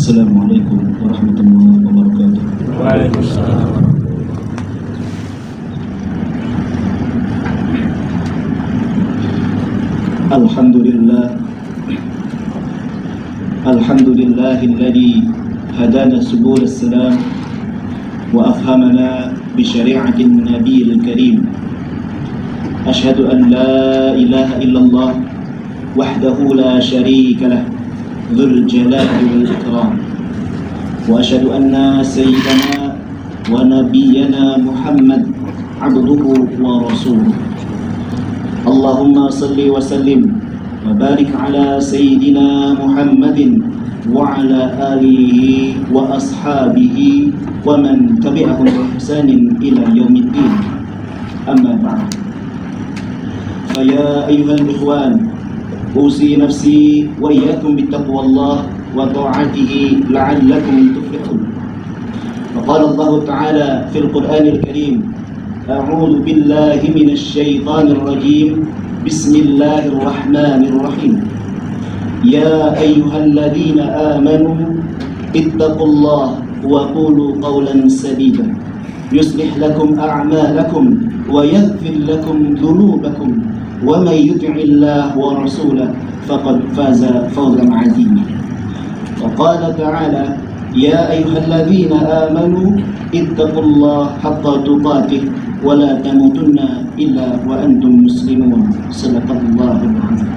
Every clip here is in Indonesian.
Assalamualaikum warahmatullahi wabarakatuh. Waalaikumsalam. Alhamdulillahilladzi hadana subul salam wa afhamana bi syari'atin nabiyil karim. Ashhadu an la ilaha illallah wahdahu la syarika lah dzul jalali wal ikram. Wa ashhadu anna sayyidana wa nabiyyana Muhammad abduhu wa rasuluh. Allahumma salli wa sallim wa barik ala sayyidina Muhammadin wa ala alihi wa ashabihi wa man tabi'ahum bi ihsanin ila yaumiddin. Amma ba'd. Fa ya ayyuhal ikhwan, usi nafsi wa iyyakum bittaqwallah wa ta'atihi la'allakum tuflihun. Wa qala Allah ta'ala fil Qur'anil Karim: A'udzu billahi minasy syaithanir rajim. Bismillahirrahmanirrahim. Ya ayyuhalladzina amanu ittaqullaha wa qulu qawlan sadida yuslih lakum a'malakum wa yaghfir lakum dhunubakum wa may yuti'illaha wa rasulahu faqad faza fawzan 'azima. Wa qala ta'ala: Ya ayyuhalladzina amanu ittaqullaha haqqa tuqatih wa la tamutunna illa wa antum muslimun. Shadaqallahul 'azim.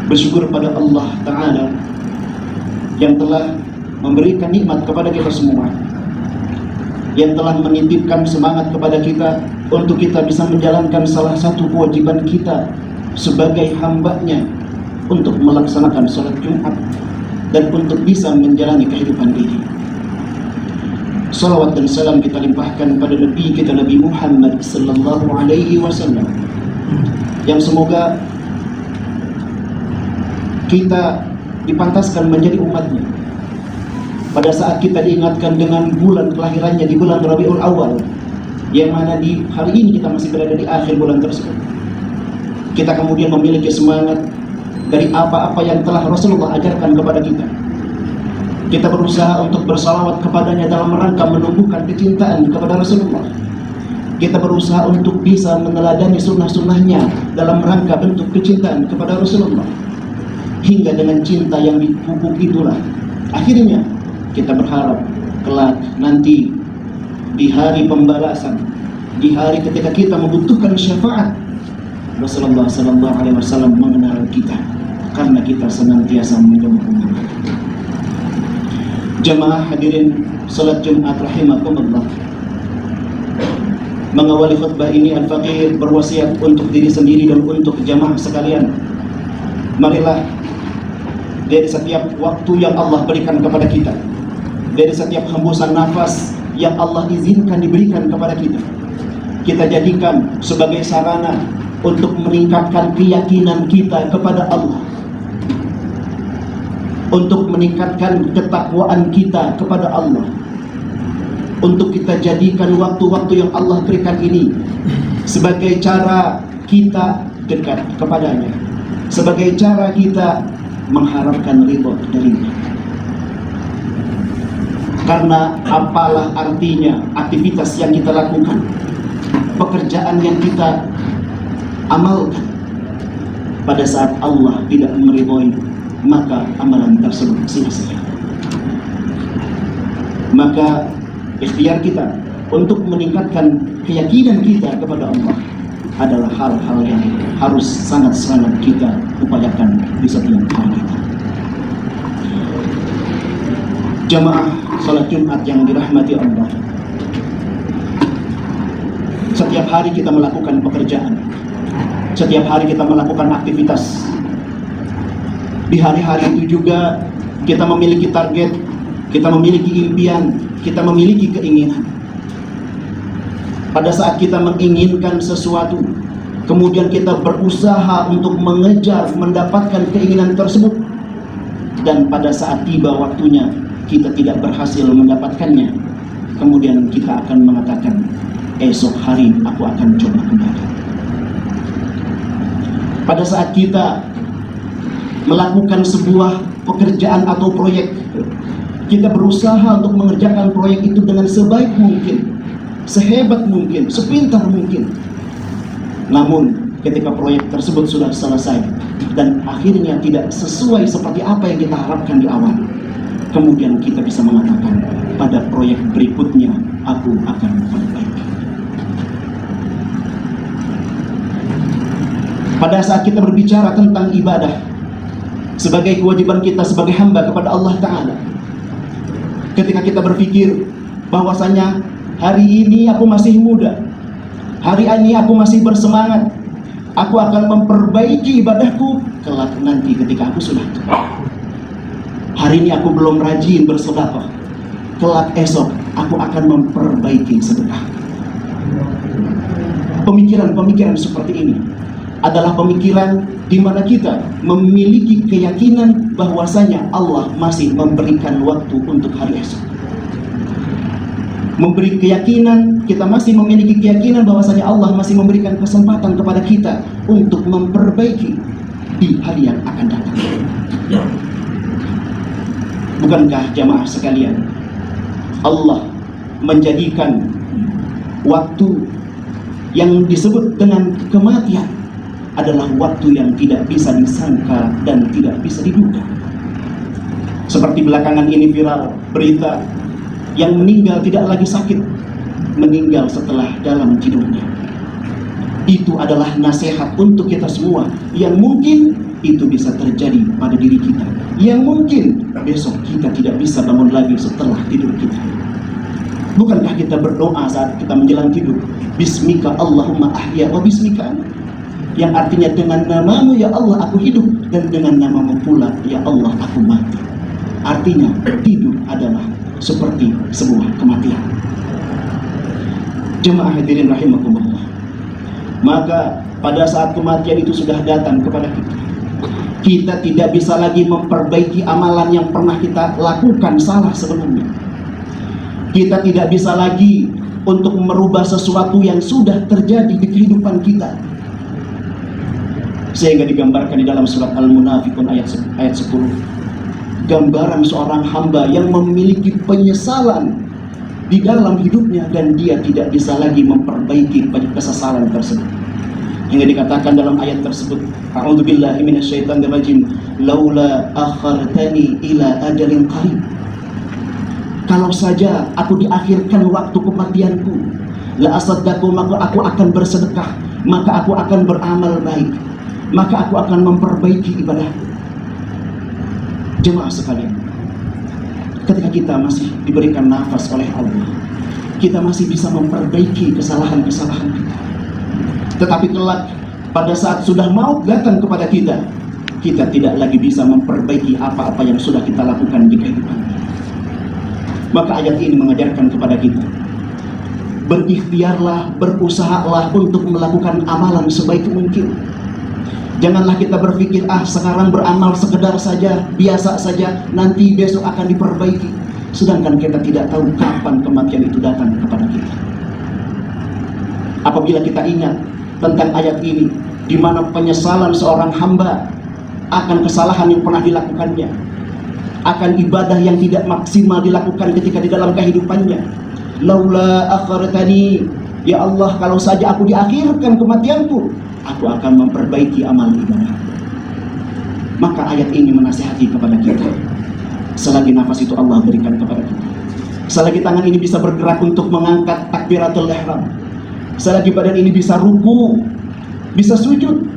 Bersyukur pada Allah Ta'ala yang telah memberikan nikmat kepada kita semua, yang telah menitipkan semangat kepada kita untuk kita bisa menjalankan salah satu kewajiban kita sebagai hamba-Nya, untuk melaksanakan salat Jumat dan untuk bisa menjalani kehidupan ini. Salawat dan salam kita limpahkan pada Nabi kita, Nabi Muhammad sallallahu alaihi wasallam, yang semoga kita dipantaskan menjadi umatnya pada saat kita diingatkan dengan bulan kelahirannya di bulan Rabiul Awal, yang mana di hari ini kita masih berada di akhir bulan tersebut. Kita kemudian memiliki semangat dari apa-apa yang telah Rasulullah ajarkan kepada kita. Kita berusaha untuk bersalawat kepadanya dalam rangka menumbuhkan kecintaan kepada Rasulullah. Kita berusaha untuk bisa meneladani sunnah-sunnahnya dalam rangka bentuk kecintaan kepada Rasulullah. Hingga dengan cinta yang dipupuk itulah akhirnya kita berharap kelak nanti di hari pembalasan, di hari ketika kita membutuhkan syafaat, Rasulullah sallallahu alaihi wasallam mengenal kita karena kita senantiasa menyembah. Jamaah hadirin salat Jumat rahimakumullah. Mengawali khutbah ini, Al-Faqih berwasiat untuk diri sendiri dan untuk jamaah sekalian. Marilah dari setiap waktu yang Allah berikan kepada kita, dari setiap hembusan nafas yang Allah izinkan diberikan kepada kita, kita jadikan sebagai sarana untuk meningkatkan keyakinan kita kepada Allah, untuk meningkatkan ketakwaan kita kepada Allah, untuk kita jadikan waktu-waktu yang Allah berikan ini sebagai cara kita dekat kepadanya, sebagai cara kita mengharapkan ridho darinya. Karena apalah artinya aktivitas yang kita lakukan, pekerjaan yang kita amalkan, pada saat Allah tidak meridhoi, maka amalan tersebut sia-sia. Maka ikhtiar kita untuk meningkatkan keyakinan kita kepada Allah adalah hal-hal yang harus sangat-sangat kita upayakan di setiap hari kita. Jamaah salat Jumat yang dirahmati Allah, setiap hari kita melakukan pekerjaan, setiap hari kita melakukan aktivitas. Di hari-hari itu juga kita memiliki target, kita memiliki impian, kita memiliki keinginan. Pada saat kita menginginkan sesuatu, kemudian kita berusaha untuk mengejar, mendapatkan keinginan tersebut, dan pada saat tiba waktunya kita tidak berhasil mendapatkannya, kemudian kita akan mengatakan, esok hari aku akan coba kembali. Pada saat kita melakukan sebuah pekerjaan atau proyek. Kita berusaha untuk mengerjakan proyek itu dengan sebaik mungkin, sehebat mungkin, sepintar mungkin. Namun ketika proyek tersebut sudah selesai dan akhirnya tidak sesuai seperti apa yang kita harapkan di awal, kemudian kita bisa mengatakan, pada proyek berikutnya aku akan memperbaiki. Pada saat kita berbicara tentang ibadah sebagai kewajiban kita sebagai hamba kepada Allah Ta'ala, ketika kita berpikir bahwasanya hari ini aku masih muda, hari ini aku masih bersemangat, aku akan memperbaiki ibadahku kelak nanti ketika aku sudah tua. Hari ini aku belum rajin bersedekah, kelak esok aku akan memperbaiki sedekah. Pemikiran-pemikiran seperti ini adalah pemikiran di mana kita memiliki keyakinan bahwasanya Allah masih memberikan waktu untuk hari esok. Memberi keyakinan, kita masih memiliki keyakinan bahwasanya Allah masih memberikan kesempatan kepada kita untuk memperbaiki di hari yang akan datang. Bukankah jamaah sekalian, Allah menjadikan waktu yang disebut dengan kematian adalah waktu yang tidak bisa disangka dan tidak bisa diduga. Seperti belakangan ini viral berita yang meninggal tidak lagi sakit, meninggal setelah dalam tidurnya. Itu adalah nasihat untuk kita semua yang mungkin itu bisa terjadi pada diri kita, yang mungkin besok kita tidak bisa bangun lagi setelah tidur kita. Bukankah kita berdoa saat kita menjelang tidur, Bismika Allahumma ahya wa bismika, yang artinya dengan namamu ya Allah aku hidup, dan dengan namamu pula ya Allah aku mati. Artinya tidur adalah seperti sebuah kematian. Jemaah hadirin rahimakumullah, maka pada saat kematian itu sudah datang kepada kita, kita tidak bisa lagi memperbaiki amalan yang pernah kita lakukan salah sebelumnya. Kita tidak bisa lagi untuk merubah sesuatu yang sudah terjadi di kehidupan kita. Sehingga digambarkan di dalam surat Al-Munafiqun ayat 10, gambaran seorang hamba yang memiliki penyesalan di dalam hidupnya dan dia tidak bisa lagi memperbaiki kesesalan tersebut. Hingga dikatakan dalam ayat tersebut, A'udzubillahi minasyaitonirrajim, laula akhartani ila ajalin qarib. Kalau saja aku diakhirkan waktu kematianku, la asaddaqu, maka aku akan bersedekah, maka aku akan beramal baik, maka aku akan memperbaiki ibadah. Jemaah sekalian, ketika kita masih diberikan nafas oleh Allah, kita masih bisa memperbaiki kesalahan-kesalahan kita. Tetapi kelak pada saat sudah maut datang kepada kita, kita tidak lagi bisa memperbaiki apa-apa yang sudah kita lakukan di kehidupan. Maka ayat ini mengajarkan kepada kita, berikhtiarlah, berusahalah untuk melakukan amalan sebaik mungkin. Janganlah kita berpikir, sekarang beramal sekedar saja, biasa saja, nanti besok akan diperbaiki. Sedangkan kita tidak tahu kapan kematian itu datang kepada kita. Apabila kita ingat tentang ayat ini, di mana penyesalan seorang hamba akan kesalahan yang pernah dilakukannya, akan ibadah yang tidak maksimal dilakukan ketika di dalam kehidupannya. Laula akhartani, ya Allah, kalau saja aku diakhirkan kematianku, aku akan memperbaiki amal ibadah. Maka ayat ini menasihati kepada kita, selagi nafas itu Allah berikan kepada kita, selagi tangan ini bisa bergerak untuk mengangkat takbiratul ihram, selagi badan ini bisa ruku, bisa sujud,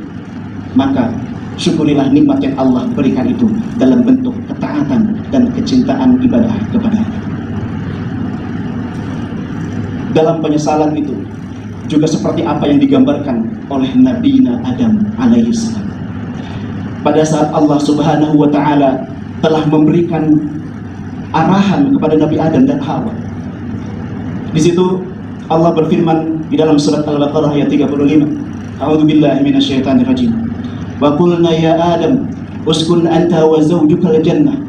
maka syukurilah nikmat yang Allah berikan itu dalam bentuk ketaatan dan kecintaan ibadah kepada-Nya. Dalam penyesalan itu juga seperti apa yang digambarkan oleh Nabi Adam alaihissalam. Pada saat Allah Subhanahu wa taala telah memberikan arahan kepada Nabi Adam dan Hawa, di situ Allah berfirman di dalam surat Al-Baqarah ayat 35, A'udzubillahi minasyaitonirrajim. Wa qulna ya Adam uskun anta wa zawjukal jannah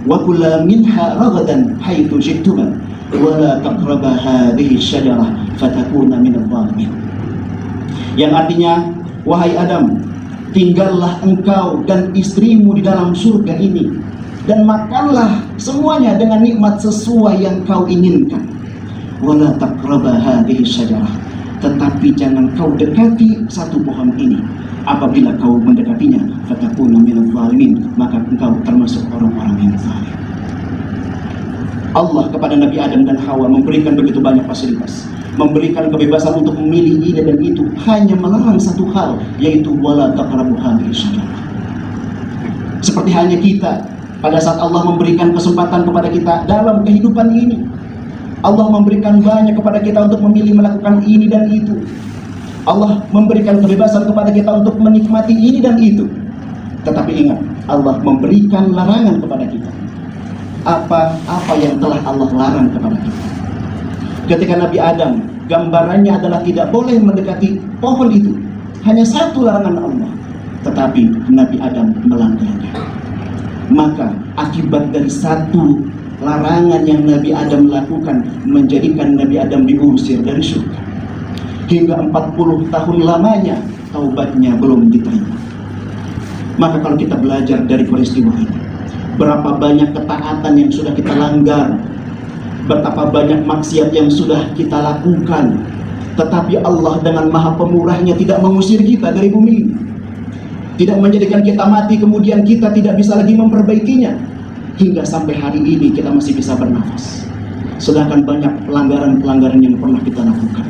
wa kula minha ragadan haitsu syi'tuma wa la taqraba hadhihi syajarah fatakuna minadh dhalimin. Yang artinya, wahai Adam, tinggallah engkau dan istrimu di dalam surga ini, dan makanlah semuanya dengan nikmat sesuai yang kau inginkan. Wala taqraba hadhihi syajarah, tetapi jangan kau dekati satu pohon ini. Apabila kau mendekatinya, fatakuna minadh dhalimin, maka engkau termasuk orang-orang yang zalim. Allah kepada Nabi Adam dan Hawa memberikan begitu banyak fasilitas, memberikan kebebasan untuk memilih ini dan itu, hanya melarang satu hal, yaitu wala taqrabu hadhihi syajarah. Seperti hanya kita, pada saat Allah memberikan kesempatan kepada kita dalam kehidupan ini, Allah memberikan banyak kepada kita untuk memilih melakukan ini dan itu. Allah memberikan kebebasan kepada kita untuk menikmati ini dan itu. Tetapi ingat, Allah memberikan larangan kepada kita. Apa yang telah Allah larang kepada kita. Ketika Nabi Adam, gambarannya adalah tidak boleh mendekati pohon itu. Hanya satu larangan Allah. Tetapi Nabi Adam melanggarnya. Maka akibat dari satu larangan yang Nabi Adam lakukan, menjadikan Nabi Adam diusir dari surga. Hingga 40 tahun lamanya taubatnya belum diterima. Maka kalau kita belajar dari peristiwa ini, berapa banyak ketaatan yang sudah kita langgar, betapa banyak maksiat yang sudah kita lakukan, tetapi Allah dengan maha pemurahnya tidak mengusir kita dari bumi ini, tidak menjadikan kita mati kemudian kita tidak bisa lagi memperbaikinya. Hingga sampai hari ini kita masih bisa bernafas, sedangkan banyak pelanggaran-pelanggaran yang pernah kita lakukan.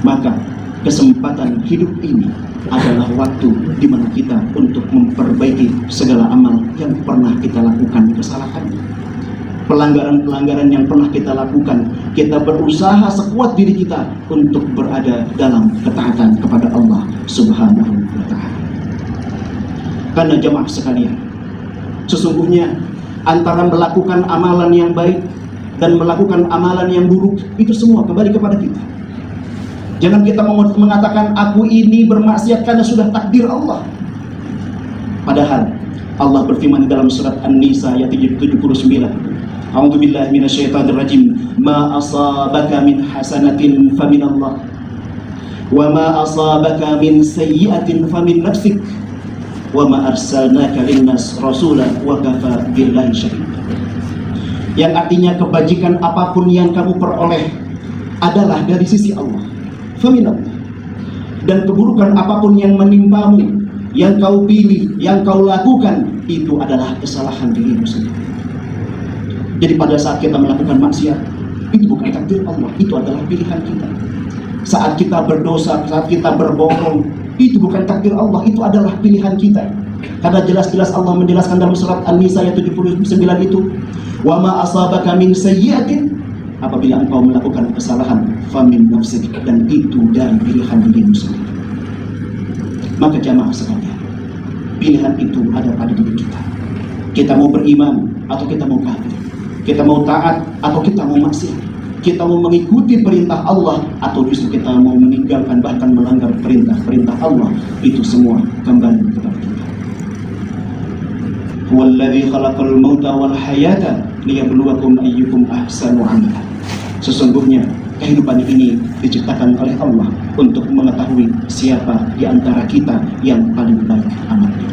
Maka kesempatan hidup ini adalah waktu di mana kita untuk memperbaiki segala amal yang pernah kita lakukan kesalahan, pelanggaran-pelanggaran yang pernah kita lakukan. Kita berusaha sekuat diri kita untuk berada dalam ketaatan kepada Allah Subhanahu wa Ta'ala. Karena jamaah sekalian, sesungguhnya antara melakukan amalan yang baik dan melakukan amalan yang buruk, itu semua kembali kepada kita. Jangan kita mengatakan aku ini bermaksiat karena sudah takdir Allah. Padahal Allah berfirman dalam surat An-Nisa ayat 79, A'udzubillahi minasyaitonirrajim, ma asabaka min hasanatin faminallah, wa ma asabaka min sayyi'atin famin nafsik, wa ma arsalnaka linnas rasula wa kafa billahi syahida. Yang artinya kebajikan apapun yang kamu peroleh adalah dari sisi Allah, faminallah. Dan keburukan apapun yang menimpamu, yang kau pilih, yang kau lakukan, itu adalah kesalahan dirimu sendiri. Jadi pada saat kita melakukan maksiat, itu bukan takdir Allah, itu adalah pilihan kita. Saat kita berdosa, saat kita berbohong, itu bukan takdir Allah, itu adalah pilihan kita. Karena jelas-jelas Allah menjelaskan dalam surat An-Nisa ayat 79 itu, wa ma asabaka min sayyi'atin, apabila engkau melakukan kesalahan, famin nafsik, dan itu dari pilihan dirimu sendiri. Maka jamaah sekalian, pilihan itu ada pada diri kita. Kita mau beriman atau kita mau kafir, kita mau taat atau kita mau maksiat, kita mau mengikuti perintah Allah atau justru kita mau meninggalkan bahkan melanggar perintah Allah, itu semua kembali kepada kita. Huwallazi khalaqal mauta wal hayata liyabluwakum ayyukum ahsanu amala. Sesungguhnya kehidupan ini diciptakan oleh Allah untuk mengetahui siapa di antara kita yang paling baik amalnya.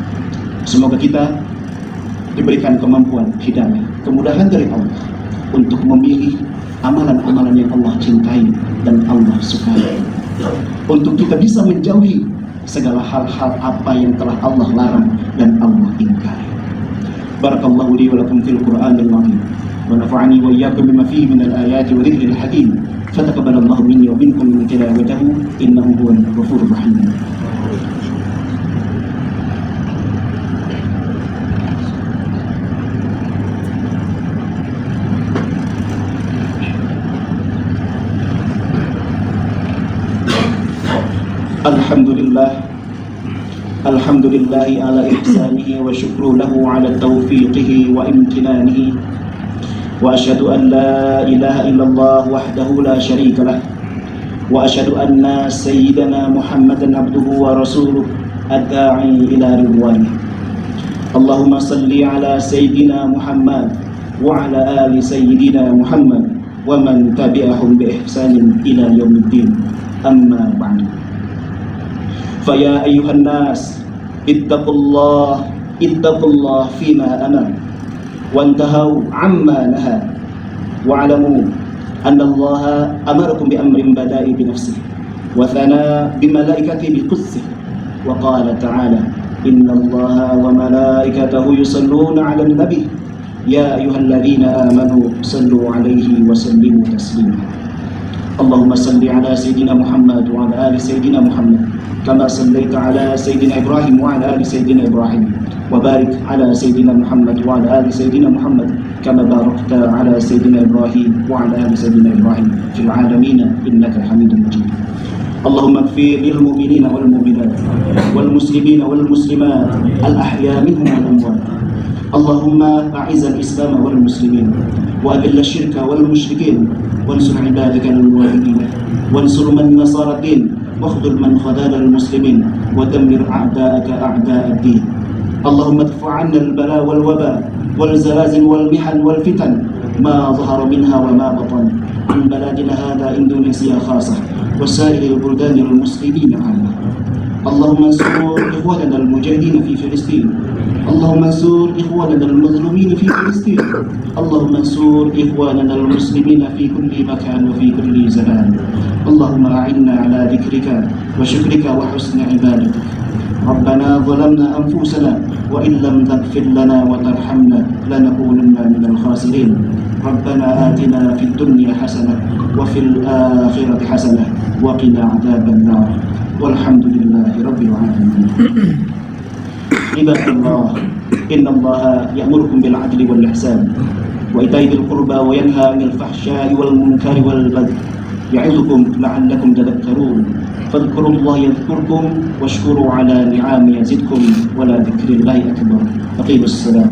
Semoga kita diberikan kemampuan, hidayah, kemudahan dari Allah untuk memilih amalan-amalan yang Allah cintai dan Allah sukai, untuk kita bisa menjauhi segala hal-hal apa yang telah Allah larang dan Allah ingkari. Barakallahu li wa lakum fil Qur'anil azim wa nafa'ani wa iyyakum bima fihi min al-ayati wa dhikril hakim. Fataqabbalallahu minni wa minkum min tilawatihi innahu huwal ghafurur rahim. Alhamdulillahi ala ihsanihi wa syukru lahu ala taufiqihi wa imtinanihi, wa asyhadu an la ilaha illallah wahdahu la syarika lah, wa asyhadu anna sayyidana Muhammadan abduhu wa rasuluh ad-da'i ila ridwanih. Allahumma salli ala sayyidina Muhammad wa ala ali sayyidina Muhammad wa man tabi'ahum bi ihsanin ila yaumiddin. Amma ba'du. Faya ayyuhan nas ittaqullah fima amar wantahu amma naha wa'lamu anna Allah amarakum bi amrin bada'i bi nafsihi wa thana bi malaikatihi bi qudsih wa qala ta'ala inna Allah wa malaikatahu yusalluna 'alan nabi ya ayyuhalladzina amanu sallu 'alaihi wa sallimu taslima Allahumma salli 'ala sayyidina Muhammad wa 'ala ali sayyidina Muhammad kama sallaita 'ala sayyidina Ibrahim wa 'ala ali sayyidina Ibrahim وبارك على سيدنا محمد وعلى آل سيدنا محمد كما باركت على سيدنا إبراهيم وعلى آل سيدنا إبراهيم في العالمين إنك حميد مجيد اللهم اغفر للمؤمنين والمؤمنات والمسلمين والمسلمات الأحياء منهم والأموات اللهم أعز الإسلام والمسلمين وأذل الشرك والمشركين وانصر عبادك الموحدين وانصر من نصر الدين واخذل من خذل المسلمين ودمر أعداءك أعداء الدين اللهم ادفع عنا البلاء والوباء والزلازل والمحن والفتن ما ظهر منها وما بطن عن بلادنا هذا إندونيسيا خاصة وسائر البلدان المسلمين عامة اللهم انصر إخواننا المجاهدين في فلسطين اللهم انصر إخواننا المظلومين في فلسطين اللهم انصر إخواننا المسلمين في كل مكان وفي كل زمان اللهم أعنا على ذكرك وشكرك وحسن عبادتك ربنا ظلمنا أنفسنا وإن لم تغفر لنا وترحمنا لنكونن من الخاسرين ربنا آتنا في الدنيا حسنة وفي الآخرة حسنة وقنا عذاب النار والحمد لله رب العالمين عباد الله إن الله يأمركم بالعدل والإحسان وإيتاء ذي القربى وينهى عن الفحشاء والمنكر والبغي يعظكم لعلكم تذكرون فاذكروا الله يذكركم واشكروا على نعمه يزدكم ولا ذكر الله أكبر أقيموا الصلاة